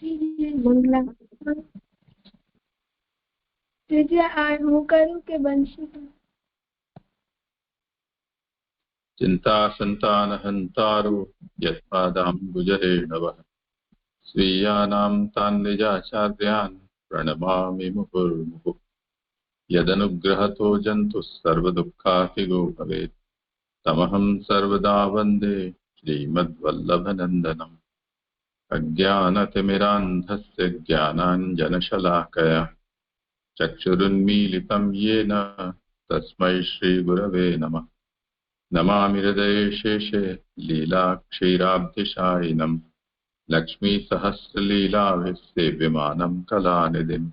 मंगला હું કરું કે બનશે? चिंता संतान हंतारो यत्पादाम्बुजरेणवः स्वीयानां तान् निजाचार्यान् प्रणमामि मुहुर्मुहुः यदनुग्रहतो जन्तुः सर्वदुःखातिगो भवेत् तमहं सर्वदा वन्दे श्रीमद्वल्लभनन्दनम् अज्ञानतिमिरान्धस्य ज्ञानाञ्जनशलाकया चक्षुरुन्मीलितं येन तस्मै श्रीगुरवे नमः नमामि हृदये शेषे लीलाक्षीराब्धिशायिनम् लक्ष्मीसहस्रलीलाभिसेव्यमानं कलानिधिम्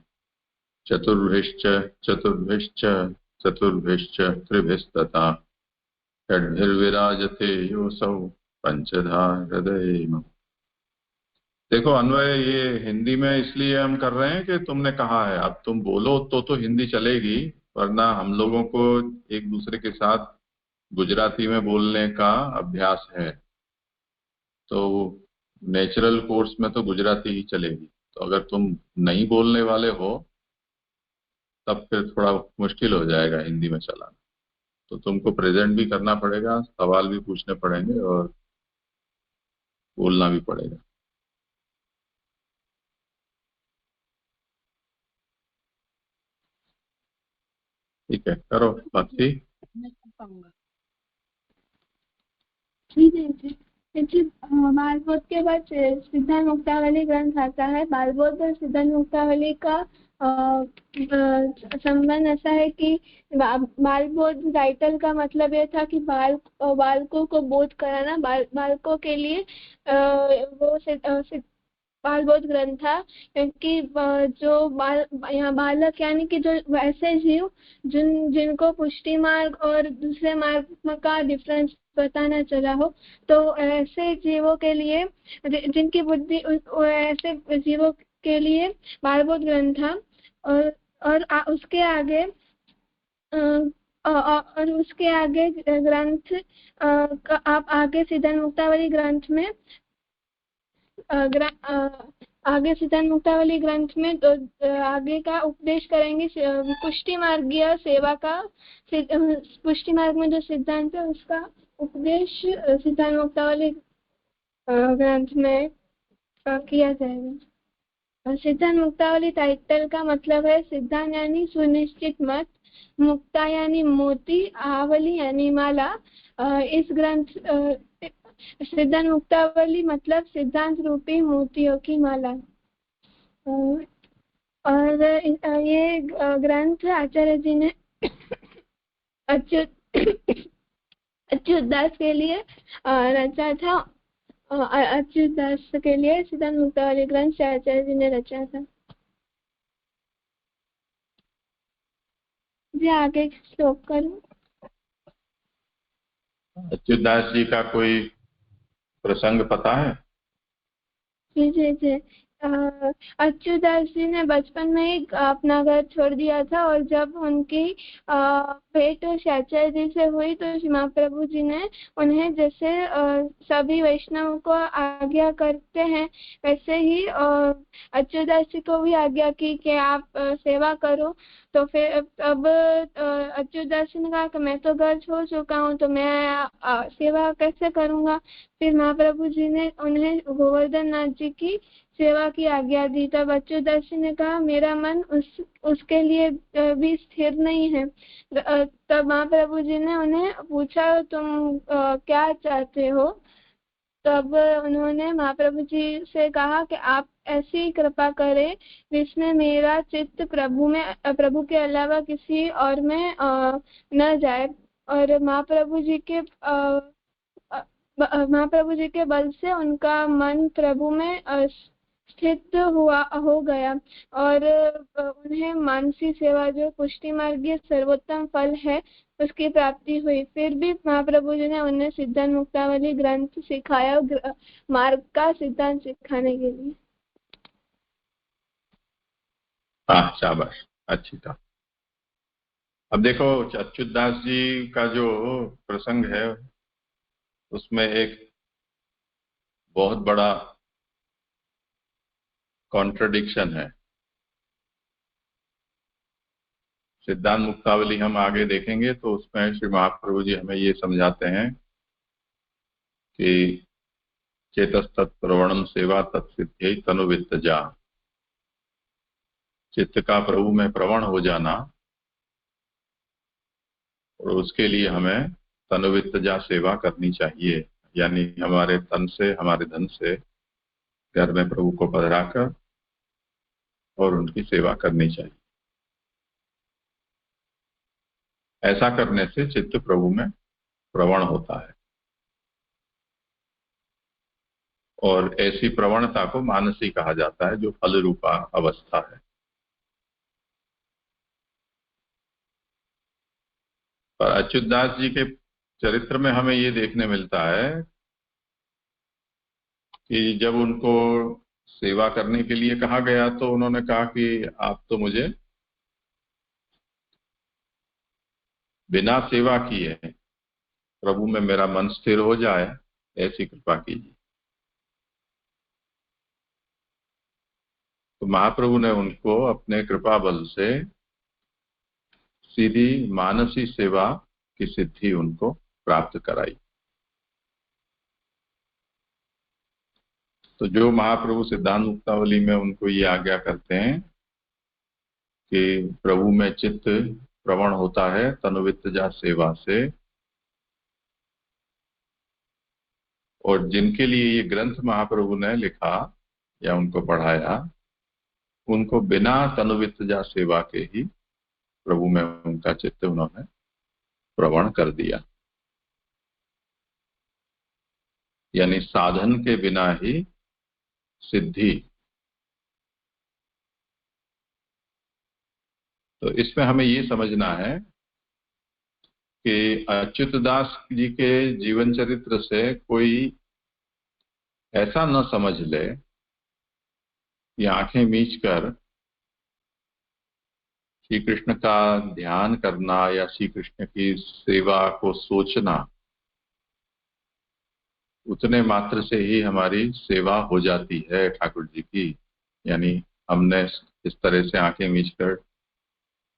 चतुर्भिश्च त्रिभिस्तथा षड्भिर्विराजते योऽसौ पंचधा हृदये। देखो अन्वय ये हिंदी में इसलिए हम कर रहे हैं कि तुमने कहा है, अब तुम बोलो तो हिंदी चलेगी, वरना हम लोगों को एक दूसरे के साथ गुजराती में बोलने का अभ्यास है। तो नेचुरल कोर्स में तो गुजराती ही चलेगी। तो अगर तुम नहीं बोलने वाले हो तब फिर थोड़ा मुश्किल हो जाएगा हिंदी में चलाना। तो तुमको प्रेजेंट भी करना पड़ेगा, सवाल भी पूछने पड़ेंगे और बोलना भी पड़ेगा। ठीक है, करो भक्ति। बालबोध के बाद सिद्धांत मुक्तावली ग्रंथ आता है। बालबोध और सिद्धांत मुक्तावली का संबंध ऐसा है कि बालबोध टाइटल का मतलब ये था कि बालकों को बोध कराना, बालकों के लिए वो बालबोध ग्रंथ था। क्योंकि जो यहाँ बालक यानी कि जो वैसे जीव जिनको पुष्टि मार्ग और दूसरे मार्ग का डिफरेंस बताना चला हो, तो ऐसे जीवों के लिए, जिनकी बुद्धि, ऐसे जीवों के लिए बालबोध ग्रंथ था। और उसके आगे ग्रंथ आप आगे सिद्धांत मुक्तावली ग्रंथ में आगे सिद्धांत मुक्तावली ग्रंथ में तो आगे का उपदेश करेंगे पुष्टि मार्गीय सेवा का। पुष्टि मार्ग में जो सिद्धांत है उसका उपदेश सिद्धांत मुक्तावली ग्रंथ में किया जाएगा। सिद्धांत मुक्तावली टाइटल का मतलब है सिद्धांत यानी सुनिश्चित मत, मुक्ता यानी मोती, आवली यानी माला। इस ग्रंथ सिद्धांत मुक्तावली मतलब सिद्धांत रूपी मोतियों की माला। और ये ग्रंथ आचार्य जी ने अच्युत दास के लिए रचा था। अच्युत दास के लिए सिद्धांत मुक्तावली ग्रंथ आचार्य जी ने रचा था। जी आगे श्लोक करूं। अच्युत दास जी का कोई प्रसंग पता है? जी जी जी। अच्युत दास जी ने बचपन में ही अपना घर छोड़ दिया था, और जब उनकी भेंट आचार्य जी से हुई तो श्री महाप्रभु जी ने उन्हें जैसे सभी वैष्णवों को आज्ञा करते हैं वैसे ही अच्युत दास जी को भी आज्ञा की कि आप सेवा करो। तो फिर अब अच्युत दास जी ने कहा कि मैं तो घर छोड़ चुका हूँ, तो मैं सेवा कैसे करूँगा। फिर महाप्रभु जी ने उन्हें गोवर्धन नाथ जी की सेवा की आज्ञा दी। तब अच्युत दास जी ने कहा मेरा मन उसके लिए भी स्थिर नहीं है। तब महाप्रभु जी ने उन्हें पूछा तुम क्या चाहते हो। तब उन्होंने महाप्रभु जी से कहा कि आप ऐसी कृपा करें जिसमें मेरा चित्त प्रभु के अलावा किसी और में न जाए। और महाप्रभु जी के बल से उनका मन प्रभु में स्थित हो गया, और उन्हें मानसी सेवा जो पुष्टि मार्गीय सर्वोत्तम फल है उसकी प्राप्ति हुई। फिर भी महाप्रभु जी ने उन्हें सिद्धांत मुक्तावली ग्रंथ सिखाया, मार्ग का सिद्धांत सिखाने के लिए। हाँ शाबाश, अच्छी था। अब देखो अच्युत दास जी का जो प्रसंग है उसमें एक बहुत बड़ा कॉन्ट्रडिक्शन है। सिद्धांत मुक्तावली हम आगे देखेंगे तो उसमें श्री महाप्रभु जी हमें ये समझाते हैं कि चेतस्तत्प्रवणम सेवा तत्सिद्धि तनुवित्तजा, चित्त का प्रभु में प्रवण हो जाना और उसके लिए हमें तनुवित्तजा सेवा करनी चाहिए, यानी हमारे तन से हमारे धन से घर में प्रभु को पधराकर और उनकी सेवा करनी चाहिए। ऐसा करने से चित्त प्रभु में प्रवण होता है और ऐसी प्रवणता को मानसी कहा जाता है, जो फल रूपा अवस्था है। पर अच्युतदास जी के चरित्र में हमें ये देखने मिलता है कि जब उनको सेवा करने के लिए कहा गया तो उन्होंने कहा कि आप तो मुझे बिना सेवा किए प्रभु में मेरा मन स्थिर हो जाए, ऐसी कृपा कीजिए। तो महाप्रभु ने उनको अपने कृपा बल से सीधी मानसी सेवा की सिद्धि उनको प्राप्त कराई। तो जो महाप्रभु सिद्धांत मुक्तावली में उनको ये आज्ञा करते हैं कि प्रभु में चित्त प्रवण होता है तनुवित्तजा सेवा से, और जिनके लिए ये ग्रंथ महाप्रभु ने लिखा या उनको पढ़ाया, उनको बिना तनुवित्तजा सेवा के ही प्रभु में उनका चित्त उन्होंने प्रवण कर दिया, यानी साधन के बिना ही सिद्धि। तो इसमें हमें ये समझना है कि अच्युतदास जी के जीवन चरित्र से कोई ऐसा न समझ ले कि आंखें मीचकर श्री कृष्ण का ध्यान करना या श्री कृष्ण की सेवा को सोचना, उतने मात्र से ही हमारी सेवा हो जाती है ठाकुर जी की। यानी हमने इस तरह से आंखें मीचकर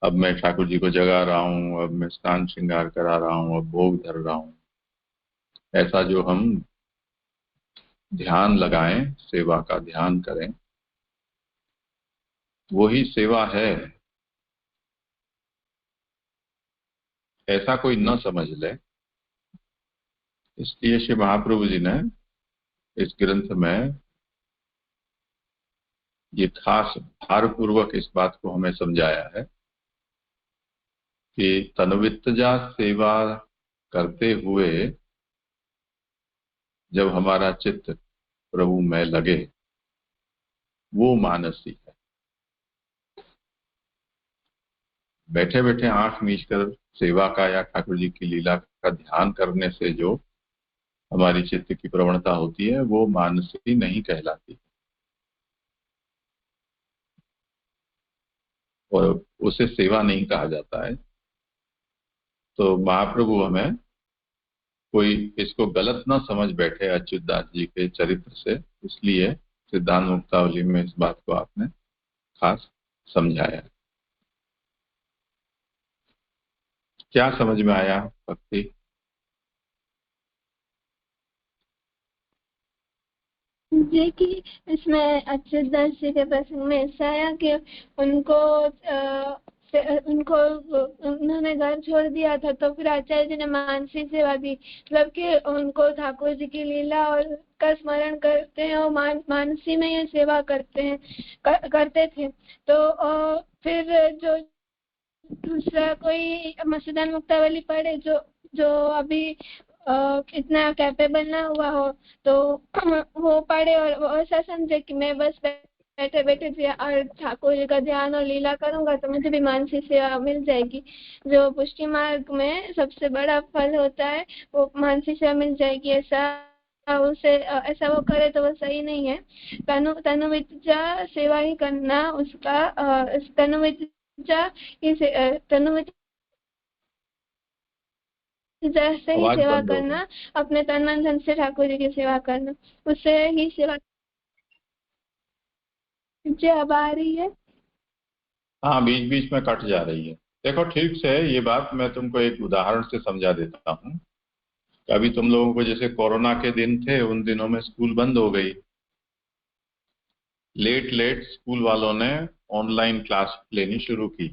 अब मैं ठाकुर जी को जगा रहा हूँ, अब मैं स्नान श्रृंगार करा रहा हूँ, अब भोग धर रहा हूँ, ऐसा जो हम ध्यान लगाएं, सेवा का ध्यान करें, वो ही सेवा है, ऐसा कोई न समझ ले। इसलिए श्री महाप्रभु जी ने इस ग्रंथ में ये खास भारपूर्वक इस बात को हमें समझाया है कि तनुवित्तजा सेवा करते हुए जब हमारा चित्त प्रभु में लगे, वो मानसी है। बैठे बैठे आंख मीचकर सेवा का या ठाकुर जी की लीला का ध्यान करने से जो हमारी चित्त की प्रवणता होती है, वो मानसी नहीं कहलाती और उसे सेवा नहीं कहा जाता है। तो महाप्रभु हमें कोई इसको गलत ना समझ बैठे अच्युतदास जी के चरित्र से, इसलिए सिद्धांत मुक्तावली में इस बात को आपने खास समझाया। क्या समझ में आया भक्ति? जी कि इसमें अच्युतदास जी के प्रसंग में ऐसा आया कि उनको उन्होंने घर छोड़ दिया था, तो फिर आचार्य जी ने मानसी सेवा दी, मतलब कि उनको ठाकुर जी की लीला और का स्मरण करते हैं और मानसी में ये सेवा करते हैं करते थे। तो फिर जो दूसरा कोई सिद्धांत मुक्तावली पढ़े जो जो अभी इतना कैपेबल ना हुआ हो, तो वो पढ़े और वो ऐसा समझे कि मैं बस बैठे बैठे और ठाकुर जी का ध्यान और लीला करूंगा तो मुझे भी मानसी सेवा मिल जाएगी। जो पुष्टि मार्ग में सबसे बड़ा फल होता है वो मानसी सेवा मिल जाएगी, ऐसा उसे ऐसा वो करे तो वो सही नहीं है। तनुवित्तजा सेवा ही करना, उसका तनुवित्तजा जैसे ही आवाज सेवा बंद हो गई। करना, अपने तन मन धन से ठाकुर जी की सेवा करना, उससे ही सेवा। जी अब आ रही है। हाँ, बीच बीच में कट जा रही है। देखो, ठीक से ये बात मैं तुमको एक उदाहरण से समझा देता हूँ। अभी तुम लोगों को जैसे कोरोना के दिन थे, उन दिनों में स्कूल बंद हो गई। लेट लेट स्कूल वालों ने ऑनलाइन क्लास लेनी शुरू की।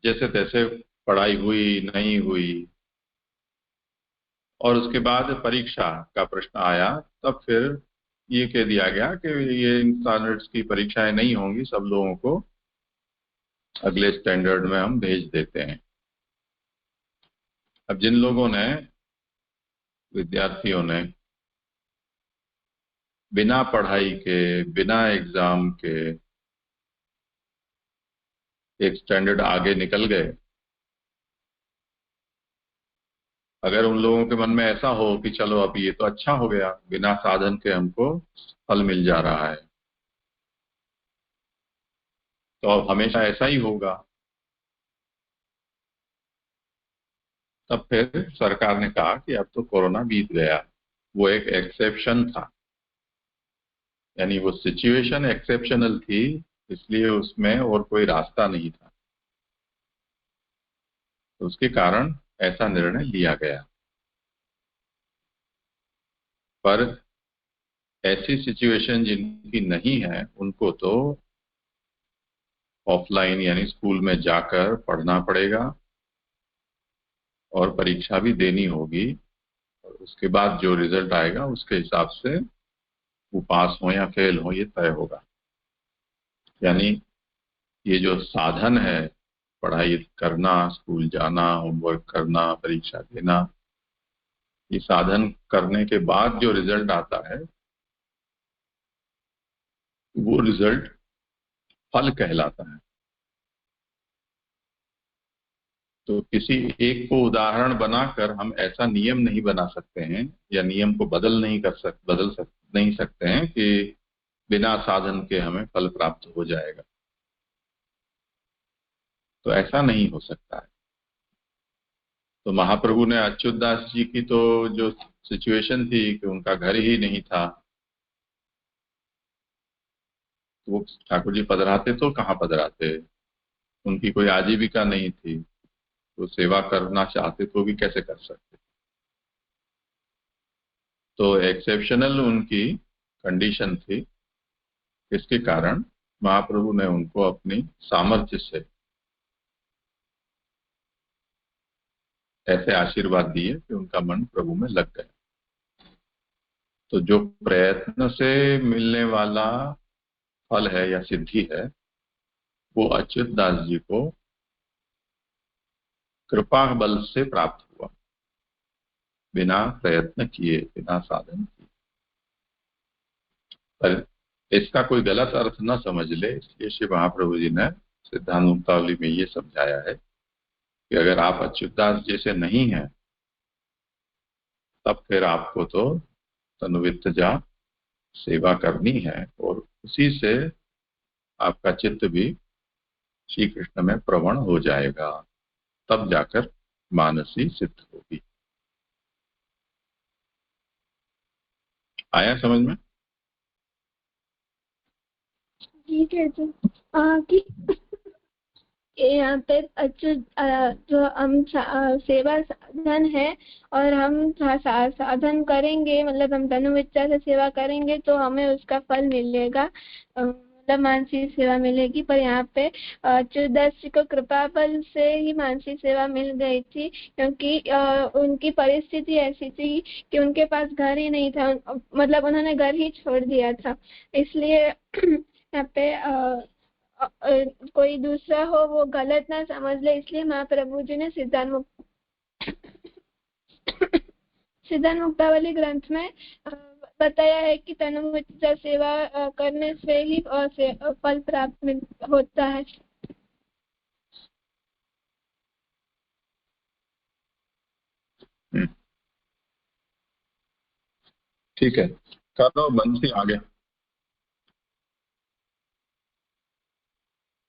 जैसे तैसे पढ़ाई हुई नहीं हुई, और उसके बाद परीक्षा का प्रश्न आया, तब फिर ये कह दिया गया कि ये इन स्टैंडर्ड्स की परीक्षाएं नहीं होंगी, सब लोगों को अगले स्टैंडर्ड में हम भेज देते हैं। अब जिन लोगों ने, विद्यार्थियों ने बिना पढ़ाई के, बिना एग्जाम के एक स्टैंडर्ड आगे निकल गए, अगर उन लोगों के मन में ऐसा हो कि चलो अब ये तो अच्छा हो गया, बिना साधन के हमको फल मिल जा रहा है, तो अब हमेशा ऐसा ही होगा, तब फिर सरकार ने कहा कि अब तो कोरोना बीत गया। वो एक एक्सेप्शन था, यानी वो सिचुएशन एक्सेप्शनल थी, इसलिए उसमें और कोई रास्ता नहीं था, तो उसके कारण ऐसा निर्णय लिया गया। पर ऐसी सिचुएशन जिनकी नहीं है, उनको तो ऑफलाइन यानी स्कूल में जाकर पढ़ना पड़ेगा और परीक्षा भी देनी होगी, और उसके बाद जो रिजल्ट आएगा उसके हिसाब से वो पास हो या फेल हो ये तय होगा। यानी ये जो साधन है, पढ़ाई करना, स्कूल जाना, होमवर्क करना, परीक्षा देना, ये साधन करने के बाद जो रिजल्ट आता है वो रिजल्ट फल कहलाता है। तो किसी एक को उदाहरण बनाकर हम ऐसा नियम नहीं बना सकते हैं, या नियम को बदल नहीं सकते हैं कि बिना साधन के हमें फल प्राप्त हो जाएगा। तो ऐसा नहीं हो सकता है। तो महाप्रभु ने अच्युत दास जी की तो जो सिचुएशन थी कि उनका घर ही नहीं था, तो वो ठाकुर जी पधराते तो कहाँ पधराते, उनकी कोई आजीविका नहीं थी, तो सेवा करना चाहते तो भी कैसे कर सकते। तो एक्सेप्शनल उनकी कंडीशन थी, इसके कारण महाप्रभु ने उनको अपनी सामर्थ्य से ऐसे आशीर्वाद दिए कि उनका मन प्रभु में लग गया। तो जो प्रयत्न से मिलने वाला फल है या सिद्धि है, वो अच्युत दास जी को कृपा बल से प्राप्त हुआ, बिना प्रयत्न किए, बिना साधन किए। पर इसका कोई गलत अर्थ न समझ ले, इसलिए श्री महाप्रभु जी ने सिद्धांत मुक्तावली में ये समझाया है कि अगर आप अच्युतदास जैसे नहीं हैं, तब फिर आपको तो तनुवित्तजा सेवा करनी है, और उसी से आपका चित्त भी श्री कृष्ण में प्रवण हो जाएगा, तब जाकर मानसी सिद्ध होगी। आया समझ में? ठीक है जी। कि यहाँ पे जो हम सेवा साधन है, और हम साधन करेंगे, मतलब हम तनुविद्या से सेवा करेंगे तो हमें उसका फल मिलेगा, मतलब मानसी सेवा मिलेगी। पर यहाँ पे अच्युतदास जी को कृपा बल से ही मानसी सेवा मिल गई थी, क्योंकि उनकी परिस्थिति ऐसी थी कि उनके पास घर ही नहीं था, मतलब उन्होंने घर ही छोड़ दिया था। इसलिए यहाँ पे कोई दूसरा हो वो गलत ना समझ ले, इसलिए महाप्रभु जी ने सिद्धांत मुक्तावली ग्रंथ में बताया है कि तनुविद्या सेवा करने से ही फल प्राप्त होता है। ठीक है, कर दो बंसी आगे।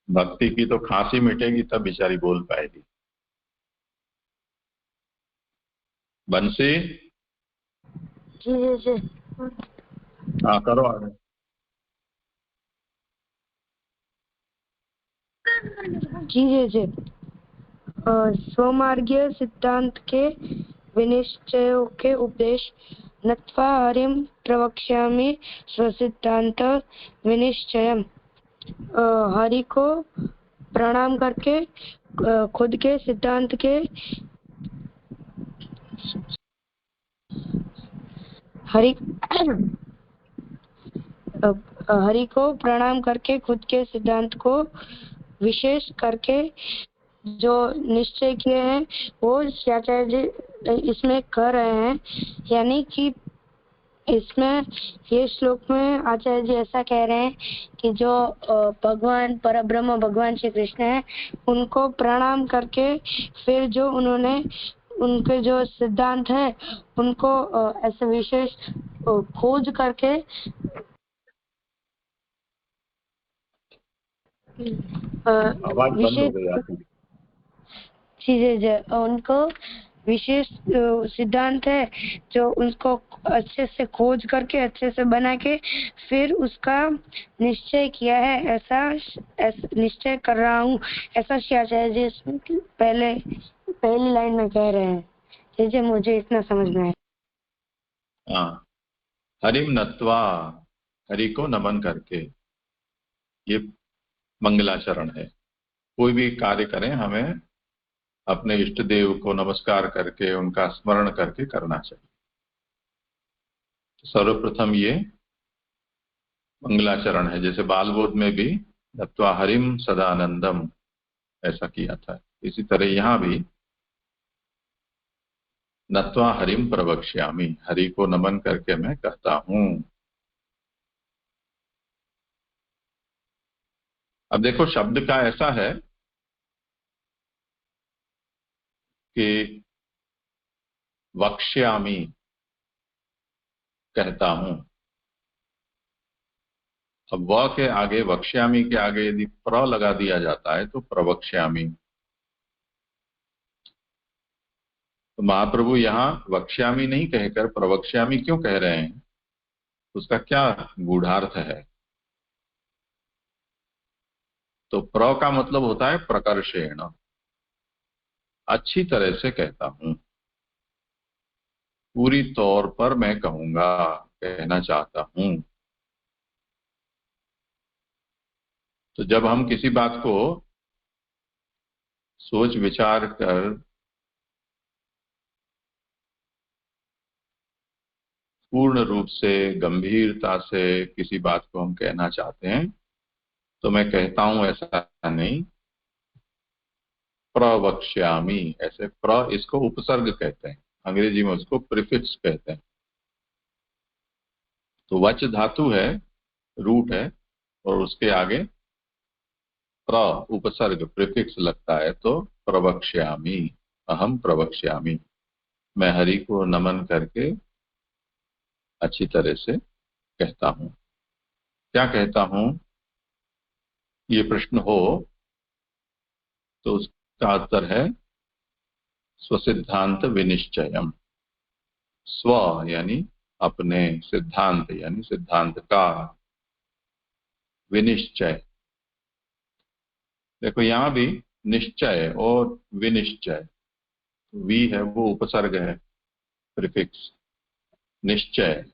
भक्ति की तो खांसी मिटेगी तब बेचारी बोल पाएगी। बंसी, जी जी जी। हाँ करो आगे। जी जी स्वमार्गीय सिद्धांत के विनिश्चयों के उपदेश नत्वा हरिम प्रवक्ष्यामि स्वसिद्धांत विनिश्चयम। हरि को प्रणाम करके खुद के सिद्धांत के हरि को प्रणाम करके खुद के सिद्धांत को विशेष करके जो निश्चय किए हैं वो आचार्य जी इसमें कर रहे हैं। यानी कि इसमें ये श्लोक में आचार्य जी ऐसा कह रहे हैं कि जो भगवान परब्रह्म भगवान श्री कृष्ण है उनको प्रणाम करके फिर जो उन्होंने उनके जो सिद्धांत है उनको ऐसे विशेष खोज करके विशेष चीजें उनको विशेष सिद्धांत है जो उनको अच्छे से खोज करके अच्छे से बना के फिर उसका निश्चय किया है। ऐसा निश्चय कर रहा हूँ, ऐसा आचार्य जी पहली लाइन में कह रहे हैं। जैसे मुझे इतना समझ में आया। हरिम नत्वा, हरि को नमन करके, ये मंगलाचरण है। कोई भी कार्य करें हमें अपने इष्ट देव को नमस्कार करके उनका स्मरण करके करना चाहिए। सर्वप्रथम ये मंगलाचरण है। जैसे बालबोध में भी नत्वा हरिम सदानंदम ऐसा किया था, इसी तरह यहां भी नत्वा हरिम प्रवक्ष्यामि, हरि को नमन करके मैं कहता हूं। अब देखो शब्द का ऐसा है कि वक्ष्यामि कहता हूं। अब व के आगे वक्ष्यामि के आगे यदि प्र लगा दिया जाता है तो प्रवक्ष्यामि। तो महाप्रभु यहाँ वक्ष्यामि नहीं कहकर प्रवक्ष्यामि क्यों कह रहे हैं, उसका क्या गूढ़ार्थ है? तो प्र का मतलब होता है प्रकर्षेण, अच्छी तरह से कहता हूं, पूरी तौर पर मैं कहूंगा, कहना चाहता हूं। तो जब हम किसी बात को सोच विचार कर पूर्ण रूप से गंभीरता से किसी बात को हम कहना चाहते हैं तो मैं कहता हूं ऐसा नहीं, प्रवक्ष्यामि। ऐसे प्र इसको उपसर्ग कहते हैं, अंग्रेजी में उसको प्रीफिक्स कहते हैं। तो वच धातु है, रूट है, और उसके आगे प्र उपसर्ग प्रीफिक्स लगता है तो प्रवक्ष्यामि, अहम प्रवक्ष्यामि, मैं हरि को नमन करके अच्छी तरह से कहता हूं। क्या कहता हूं ये प्रश्न हो तो उसका उत्तर है स्वसिद्धांत विनिश्चयम। स्व यानी अपने, सिद्धांत यानी सिद्धांत का, विनिश्चय। देखो यहां भी निश्चय और विनिश्चय, वी है वो उपसर्ग है, प्रीफिक्स। निश्चय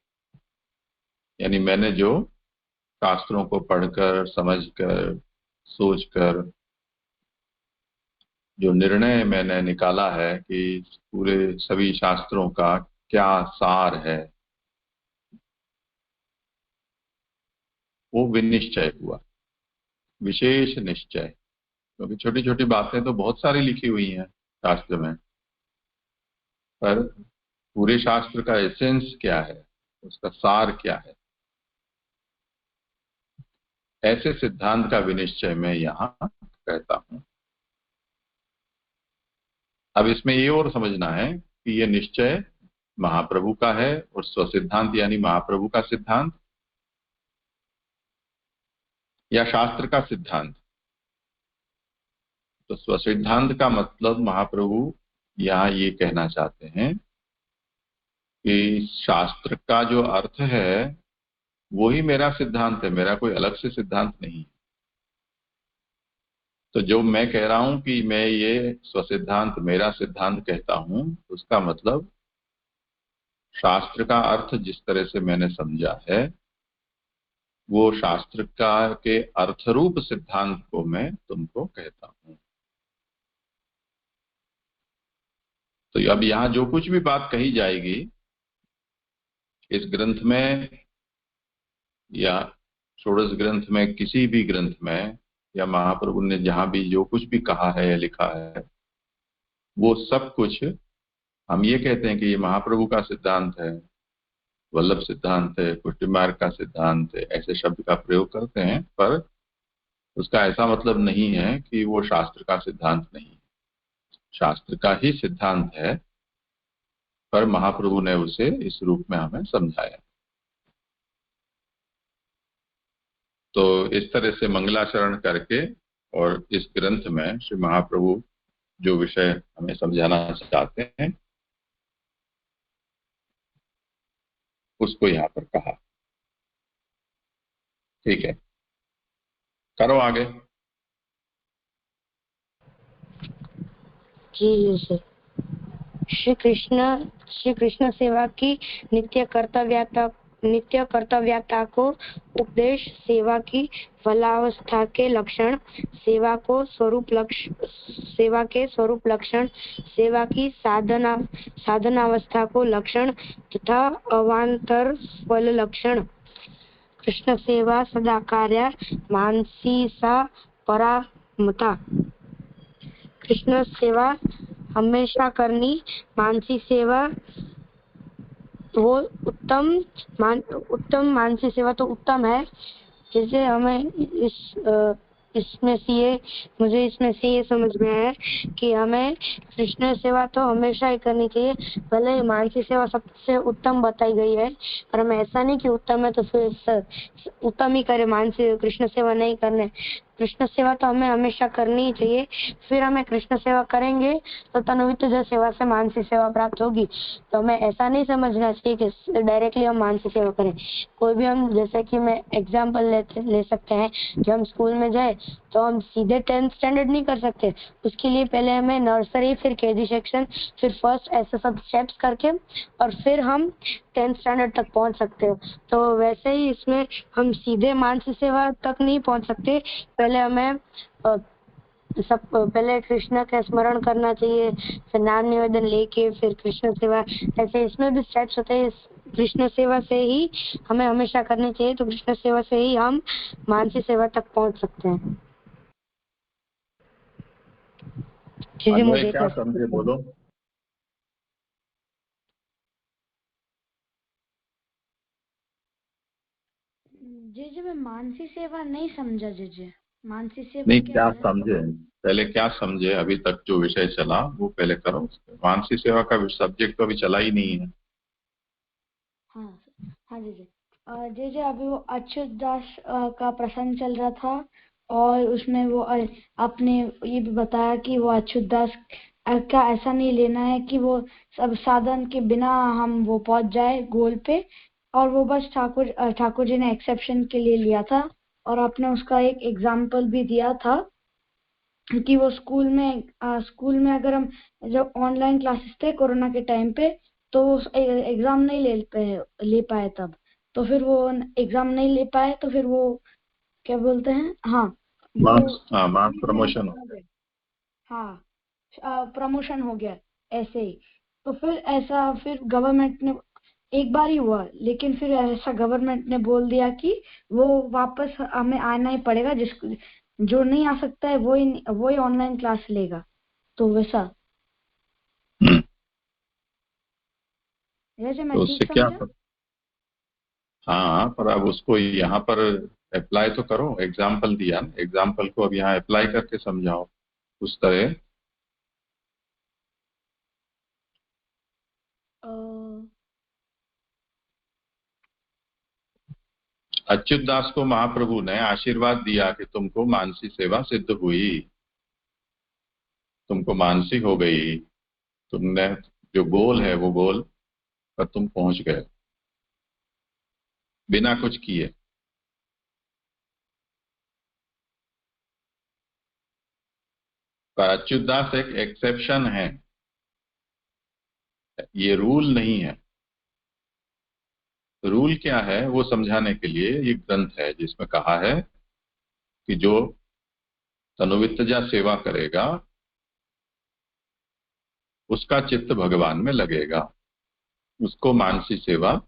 यानी मैंने जो शास्त्रों को पढ़कर समझकर सोचकर जो निर्णय मैंने निकाला है कि पूरे सभी शास्त्रों का क्या सार है, वो विनिश्चय हुआ, विशेष निश्चय। क्योंकि छोटी छोटी बातें तो बहुत सारी लिखी हुई हैं शास्त्र में, पर पूरे शास्त्र का एसेंस क्या है, उसका सार क्या है, ऐसे सिद्धांत का विनिश्चय मैं यहाँ कहता हूं। अब इसमें ये और समझना है कि ये निश्चय महाप्रभु का है और स्वसिद्धांत यानी महाप्रभु का सिद्धांत या शास्त्र का सिद्धांत। तो स्वसिद्धांत का मतलब महाप्रभु यहाँ ये कहना चाहते हैं कि शास्त्र का जो अर्थ है वो ही मेरा सिद्धांत है, मेरा कोई अलग से सिद्धांत नहीं। तो जो मैं कह रहा हूं कि मैं ये स्वसिद्धांत मेरा सिद्धांत कहता हूं, उसका मतलब शास्त्र का अर्थ जिस तरह से मैंने समझा है वो शास्त्र का के अर्थरूप सिद्धांत को मैं तुमको कहता हूं। तो अब यहाँ जो कुछ भी बात कही जाएगी इस ग्रंथ में या षोडश ग्रंथ में, किसी भी ग्रंथ में, या महाप्रभु ने जहां भी जो कुछ भी कहा है या लिखा है, वो सब कुछ हम ये कहते हैं कि ये महाप्रभु का सिद्धांत है, वल्लभ सिद्धांत है, पुष्टि मार्ग का सिद्धांत है, ऐसे शब्द का प्रयोग करते हैं, पर उसका ऐसा मतलब नहीं है कि वो शास्त्र का सिद्धांत नहीं है। शास्त्र का ही सिद्धांत है, पर महाप्रभु ने उसे इस रूप में हमें समझाया। तो इस तरह से मंगलाचरण करके और इस ग्रंथ में श्री महाप्रभु जो विषय हमें समझाना चाहते हैं उसको यहाँ पर कहा। ठीक है, करो आगे। जी सर। श्री कृष्ण सेवा की नित्य कर्तव्यता को उपदेश, सेवा की फलावस्था के लक्षण, सेवा के स्वरूप लक्षण, सेवा की साधनावस्था को लक्षण तथा अवांतर फल लक्षण। कृष्ण सेवा सदा कार्य मानसी सा परामता। कृष्ण सेवा हमेशा करनी, मानसी सेवा वो उत्तम मानसी सेवा तो उत्तम है। जैसे हमें इसमें से ये समझ में है कि हमें कृष्ण सेवा तो हमेशा ही करनी चाहिए। भले ही मानसी सेवा सबसे उत्तम बताई गई है, पर हमें ऐसा नहीं कि उत्तम है तो फिर उत्तम ही करे, मानसी कृष्ण सेवा नहीं करने। कृष्ण सेवा तो हमें हमेशा करनी ही चाहिए। फिर हमें कृष्ण सेवा करेंगे तो तनुवित्त सेवा से मानसी सेवा प्राप्त होगी। तो हमें ऐसा नहीं समझना चाहिए कि डायरेक्टली हम मानसी सेवा करें। कोई भी हम, जैसे कि मैं एग्जांपल ले सकते हैं, जब हम स्कूल में जाए तो हम सीधे 10th स्टैंडर्ड नहीं कर सकते। उसके लिए पहले हमें नर्सरी, फिर केजी सेक्शन, फिर फर्स्ट, ऐसे सब स्टेप्स करके और फिर हम 10th स्टैंडर्ड तक पहुंच सकते हैं। तो वैसे ही इसमें हम सीधे मानसी सेवा तक नहीं पहुंच सकते। पहले हमें पहले कृष्ण का स्मरण करना चाहिए, फिर नाम निवेदन लेके फिर कृष्ण सेवा, ऐसे इसमें भी स्टेप्स होते हैं। कृष्ण सेवा से ही हमें हमेशा करनी चाहिए, तो कृष्ण सेवा से ही हम मानसी सेवा तक पहुंच सकते हैं। अन्वय क्या समझे, बोलो। जी मैं मानसी सेवा नहीं समझा। जी मानसी सेवा नहीं, क्या समझे, पहले क्या समझे? अभी तक जो विषय चला वो पहले करो। मानसी सेवा का सब्जेक्ट तो अभी चला ही नहीं है। हाँ जी अभी वो अच्युत दास का प्रसंग चल रहा था और उसमें वो आपने ये भी बताया कि वो अच्युत दास का ऐसा नहीं लेना है कि वो सब साधन के बिना हम वो पहुंच जाए गोल पे, और वो बस ठाकुर जी ने एक्सेप्शन के लिए लिया था। और आपने उसका एक एग्जाम्पल भी दिया था कि वो स्कूल में अगर हम जब ऑनलाइन क्लासेस थे कोरोना के टाइम पे, तो एग्जाम नहीं ले पाए तब, तो फिर वो एग्जाम नहीं ले पाए तो फिर वो क्या बोलते हैं, मार्क्स प्रमोशन हो गया। हाँ प्रमोशन हो गया ऐसे ही। तो फिर गवर्नमेंट ने, एक बार ही हुआ, लेकिन फिर ऐसा गवर्नमेंट ने बोल दिया कि वो वापस हमें आना ही पड़ेगा, जो नहीं आ सकता है वही ऑनलाइन क्लास लेगा। तो वैसा जैसे मैं तो ठीक उससे क्या समझा। हाँ, पर अब उसको यहाँ पर अप्लाई तो करो। एग्जाम्पल दिया ना, एग्जाम्पल को अब यहाँ अप्लाई करके समझाओ उस तरह। अच्युत दास को महाप्रभु ने आशीर्वाद दिया कि तुमको मानसी सेवा सिद्ध हुई, तुमको मानसी हो गई, तुमने जो गोल है वो गोल पर तुम पहुंच गए बिना कुछ किए। पर अच्युतदास एक एक्सेप्शन है, ये रूल नहीं है। रूल क्या है वो समझाने के लिए ये ग्रंथ है जिसमें कहा है कि जो तनुवित्तजा सेवा करेगा उसका चित्त भगवान में लगेगा, उसको मानसी सेवा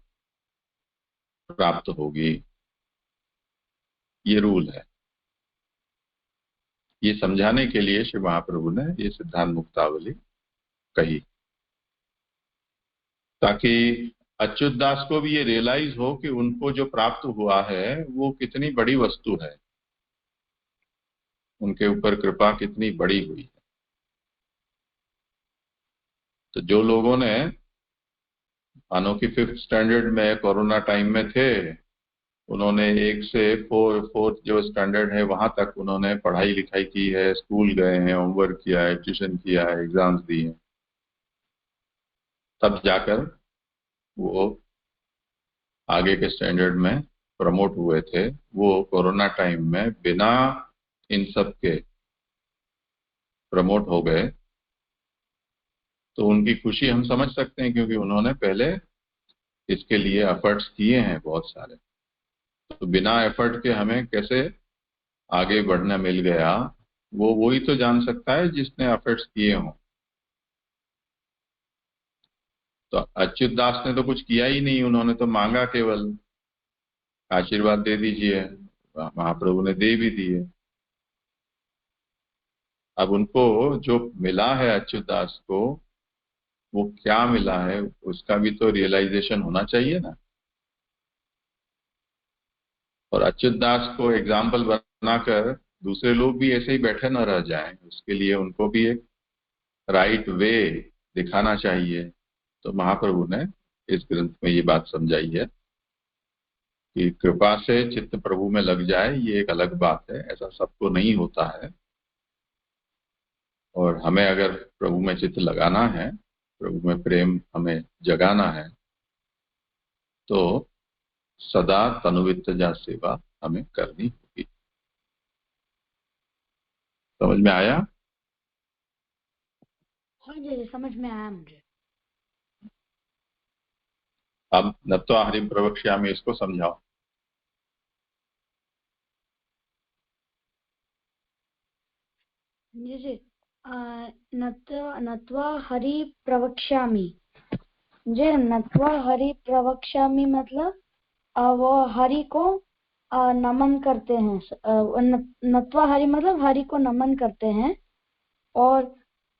प्राप्त होगी। ये रूल है। ये समझाने के लिए श्री महाप्रभु ने ये सिद्धांत मुक्तावली कही, ताकि अच्युतदास को भी ये रियलाइज हो कि उनको जो प्राप्त हुआ है वो कितनी बड़ी वस्तु है, उनके ऊपर कृपा कितनी बड़ी हुई है। तो जो लोगों ने मानो कि 5th स्टैंडर्ड में कोरोना टाइम में थे, उन्होंने 1 से 4 जो स्टैंडर्ड है वहां तक उन्होंने पढ़ाई लिखाई की है, स्कूल गए हैं, होमवर्क किया है, ट्यूशन किया है, एग्जाम्स दिए, तब जाकर वो आगे के स्टैंडर्ड में प्रमोट हुए थे। वो कोरोना टाइम में बिना इन सब के प्रमोट हो गए, तो उनकी खुशी हम समझ सकते हैं, क्योंकि उन्होंने पहले इसके लिए एफर्ट्स किए हैं बहुत सारे। तो बिना एफर्ट के हमें कैसे आगे बढ़ना मिल गया, वो वही तो जान सकता है जिसने एफर्ट्स किए हों। तो अच्युत दास ने तो कुछ किया ही नहीं, उन्होंने तो मांगा केवल आशीर्वाद दे दीजिए, महाप्रभु ने दे भी दिए। अब उनको जो मिला है अच्युत दास को, वो क्या मिला है उसका भी तो रियलाइजेशन होना चाहिए ना। और अच्युत दास को एग्जाम्पल बनाकर दूसरे लोग भी ऐसे ही बैठे न रह जाएं, उसके लिए उनको भी एक राइट वे दिखाना चाहिए। तो महाप्रभु ने इस ग्रंथ में ये बात समझाई है कि कृपा से चित्त प्रभु में लग जाए, ये एक अलग बात है, ऐसा सबको नहीं होता है। और हमें अगर प्रभु में चित्त लगाना है, प्रभु में प्रेम हमें जगाना है, तो सदा तनुवित्तजा सेवा हमें करनी होगी। समझ में आया? हाँ जी, समझ में आया मुझे। अब नत्वा हरिम प्रवक्ष्यामि, इसको समझाओ। जी जी। नत्वा हरि प्रवक्ष्यामि। जी, नत्वा हरि प्रवक्ष्यामि मतलब वो हरि को नमन करते हैं। नत्वा हरि मतलब हरि को नमन करते हैं। और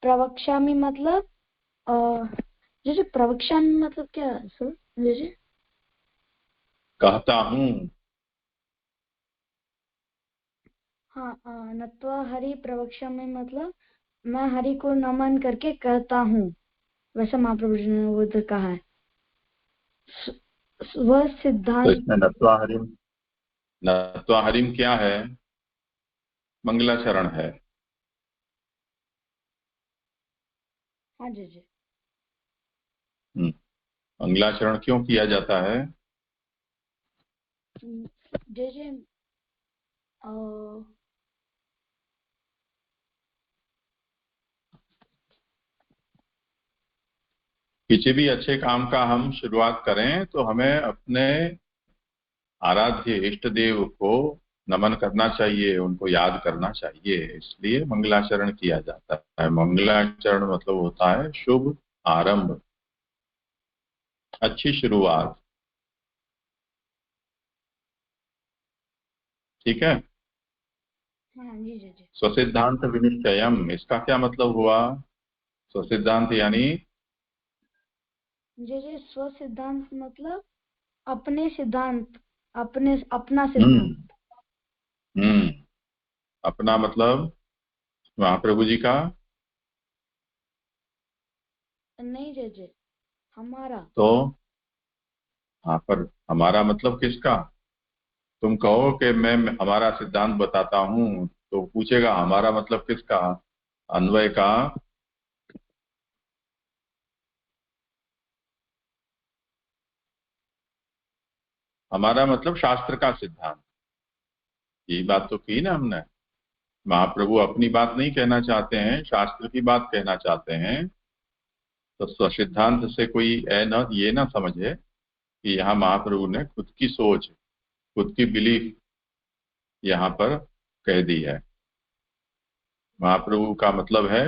प्रवक्ष्यामि मतलब जी प्रवक्ष्यामि मतलब क्या है सर? जी कहता हूँ। हाँ, नत्वा हरि प्रवक्ष्यामि मतलब मैं हरि को नमन करके कहता हूँ। वैसा महाप्रभु जी ने वो इधर कहा है। वह तो सिद्धांत। इसमें नत्वा हरिम क्या है? मंगलाचरण है। हाँ जी जी। मंगलाचरण क्यों किया जाता है? जी जी। किसी भी अच्छे काम का हम शुरुआत करें तो हमें अपने आराध्य इष्ट देव को नमन करना चाहिए, उनको याद करना चाहिए, इसलिए मंगलाचरण किया जाता है। मंगलाचरण मतलब होता है शुभ आरंभ, अच्छी शुरुआत। ठीक है। हाँ जी जी जी। स्वसिद्धांत विनिश्चयम, इसका क्या मतलब हुआ? स्वसिद्धांत यानी जी जी, स्व सिद्धांत मतलब अपने सिद्धांत, अपना हम्म सिद्धांत। हम्म अपना मतलब महाप्रभु जी का। नहीं जी जी, हमारा। तो हाँ, पर हमारा मतलब किसका? तुम कहो कि मैं हमारा सिद्धांत बताता हूँ, तो पूछेगा हमारा मतलब किसका? अन्वय का। हमारा मतलब शास्त्र का सिद्धांत। यही बात तो की ना हमने। महाप्रभु अपनी बात नहीं कहना चाहते हैं, शास्त्र की बात कहना चाहते हैं। तो स्वसिद्धांत से कोई ये ना समझे कि यहाँ महाप्रभु ने खुद की सोच, खुद की बिलीफ यहाँ पर कह दी है। महाप्रभु का मतलब है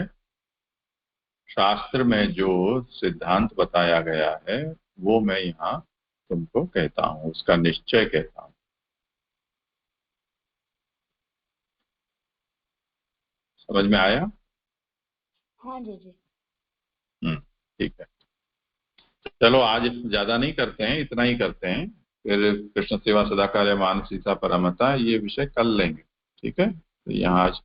शास्त्र में जो सिद्धांत बताया गया है वो मैं यहाँ तुमको कहता हूँ, उसका निश्चय कहता हूँ। समझ में आया? हाँ जी जी। ठीक है, चलो आज ज्यादा नहीं करते हैं, इतना ही करते हैं। फिर कृष्ण सेवा सदाकार्य मान सीता परमता ये विषय कल लेंगे। ठीक है, तो यहाँ आज